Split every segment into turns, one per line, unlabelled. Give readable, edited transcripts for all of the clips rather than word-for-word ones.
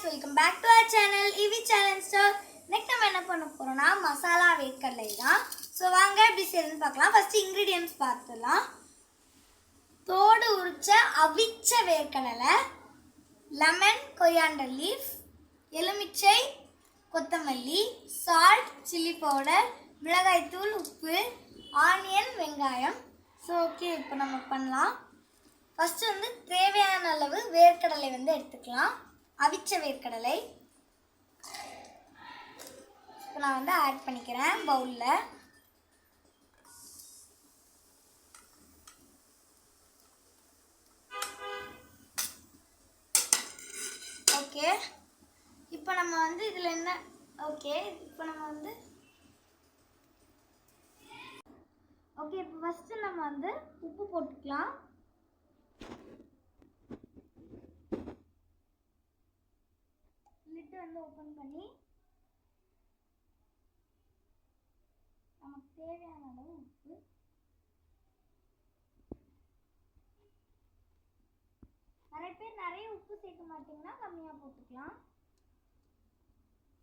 welcome back to our channel EV Challenge Store. Next நம்ம என்ன பண்ண போறோம்னா மசாலா வேர்க்கடலை தான். சோ வாங்க எப்படி செய்யணும்னு பார்க்கலாம். ஃபர்ஸ்ட் இன்கிரிடியன்ட்ஸ் பார்த்துடலாம். தோடு உரிச்ச அவிச்ச வேர்க்கடலை, லெமன், கொரியாண்டர் லீஃப், எலுமிச்சை, கொத்தமல்லி, சால்ட், சில்லி பவுடர், மிளகாய் தூள், உப்பு, ஆனியன், வெங்காயம். ஸோ ஓகே, இப்போ நம்ம பண்ணலாம். ஃபஸ்ட்டு வந்து தேவையான அளவு வேர்க்கடலை வந்து எடுத்துக்கலாம். அவிச்ச வேர்க்கடலை இப்போ நான் வந்து ஆட் பண்ணிக்கிறேன் பவுலில். ஓகே, இப்போ நம்ம வந்து இதில் என்ன இப்போ ஃபஸ்ட்டு நம்ம வந்து உப்பு போட்டுக்கலாம். லிட்டு வந்து ஓப்பன் பண்ணி நமக்கு தேவையான அளவு உப்பு, நிறைய பேர் நிறைய உப்பு சேர்க்க மாட்டிங்கன்னா கம்மியாக போட்டுக்கலாம்.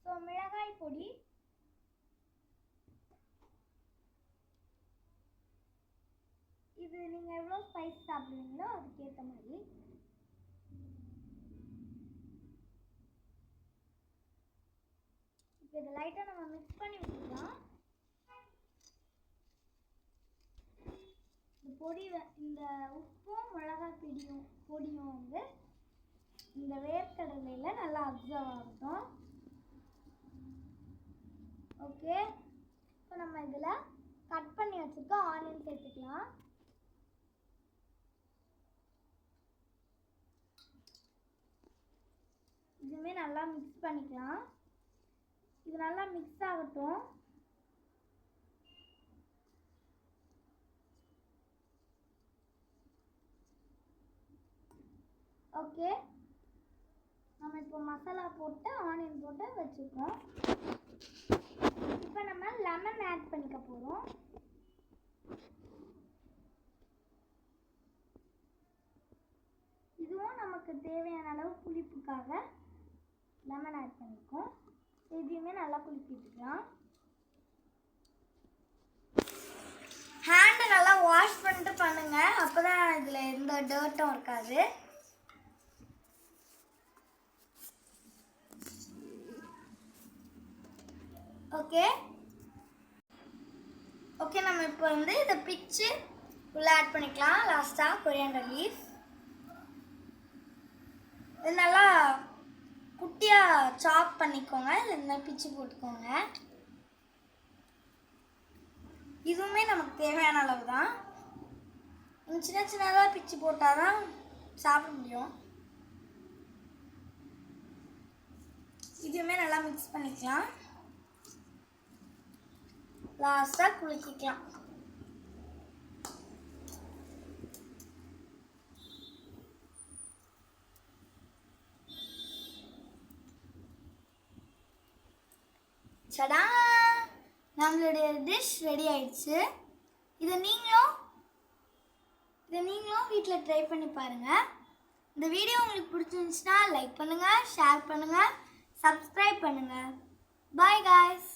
ஸோ மிளகாய் பொடி, இது நீங்கள் எவ்வளோ ஸ்பைஸ் சாப்பிடுவீங்களோ அதுக்கேற்ற மாதிரி. இப்போ இதை லைட்டாக நம்ம மிக்ஸ் பண்ணி விட்டுக்கலாம். இந்த உப்பும் மிளகாய் பொடியும் வந்து இந்த வேர்க்கடலையில் நல்லா அப்சர்வ் ஆகட்டும். ஓகே, இப்போ நம்ம இதில் கட் பண்ணி வச்சுருக்க ஆனியன் சேர்த்துக்கலாம். இதுவுமே நல்லா மிக்ஸ் பண்ணிக்கலாம். இது நல்லா மிக்ஸ் ஆகட்டும். ஓகே, நம்ம இப்போ மசாலா போட்டு ஆனியன் போட்டு வச்சுருக்கோம். இப்போ நம்ம லெமன் ஆட் பண்ணிக்க போகிறோம். இதுவும் நமக்கு தேவையான அளவு புளிப்புக்காக லெமன் ஆட் பண்ணியிருக்கோம். இதையுமே நல்லா குளிப்பிட்டுக்கலாம். ஹேண்டை நல்லா வாஷ் பண்ணிட்டு பண்ணுங்க, அப்போ தான் இதில் எந்த டர்ட்டும் இருக்காது. ஓகே, நம்ம இப்போ வந்து இதை பிச்சு உள்ளே ஆட் பண்ணிக்கலாம். லாஸ்ட்டாக கொரியாண்டர் லீஃப், இது நல்லா குட்டியாக சாப் பண்ணிக்கோங்க. இல்லைன்னா பிச்சு போட்டுக்கோங்க. இதுவுமே நமக்கு தேவையான அளவு தான். சின்ன சின்னதாக பிச்சு போட்டால் தான் சாப்பிட முடியும். இதுவுமே நல்லா மிக்ஸ் பண்ணிக்கலாம். லாஸ்ட்டாக குளிக்கலாம். சடா, நம்மளுடைய டிஷ் ரெடி ஆயிடுச்சு. இதை நீங்களும் வீட்டில் ட்ரை பண்ணி பாருங்கள். இந்த வீடியோ உங்களுக்கு பிடிச்சிருந்துச்சுன்னா லைக் பண்ணுங்கள், ஷேர் பண்ணுங்கள், சப்ஸ்கிரைப் பண்ணுங்கள். Bye guys.